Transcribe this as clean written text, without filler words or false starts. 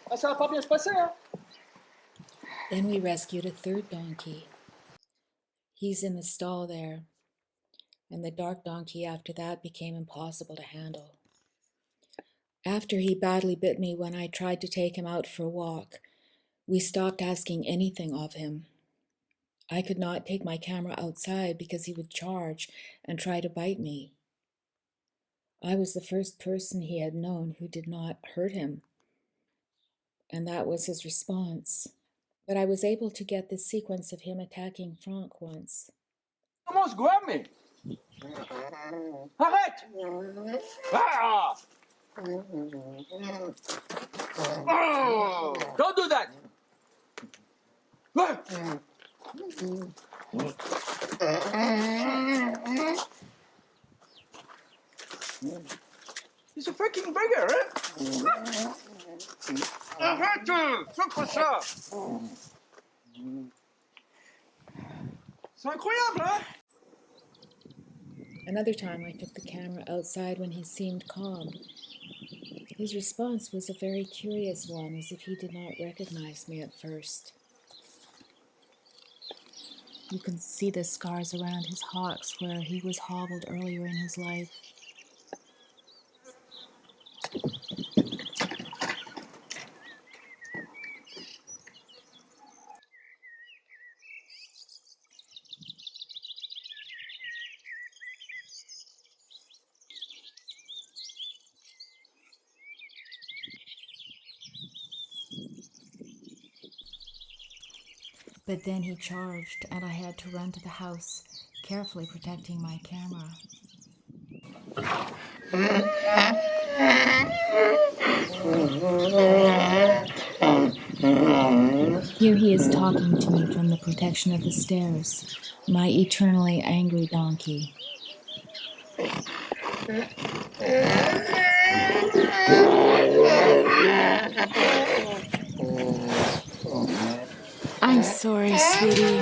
Ah, ça va pas bien se passer, hein? Then we rescued a third donkey. He's in the stall there, and the dark donkey after that became impossible to handle. After he badly bit me when I tried to take him out for a walk, we stopped asking anything of him. I could not take my camera outside because he would charge and try to bite me. I was the first person he had known who did not hurt him, and that was his response. But I was able to get this sequence of him attacking Franck once. Comment se gomme? Arrête! Ah! Oh! Don't do that! He's a fucking beggar, hein? Arrête! Fais pas ça! C'est incroyable, hein? Another time I took the camera outside when he seemed calm. His response was a very curious one, as if he did not recognize me at first. You can see the scars around his hocks where he was hobbled earlier in his life. But then he charged, and I had to run to the house, carefully protecting my camera. Here he is talking to me from the protection of the stairs, my eternally angry donkey. I'm sorry, sweetie.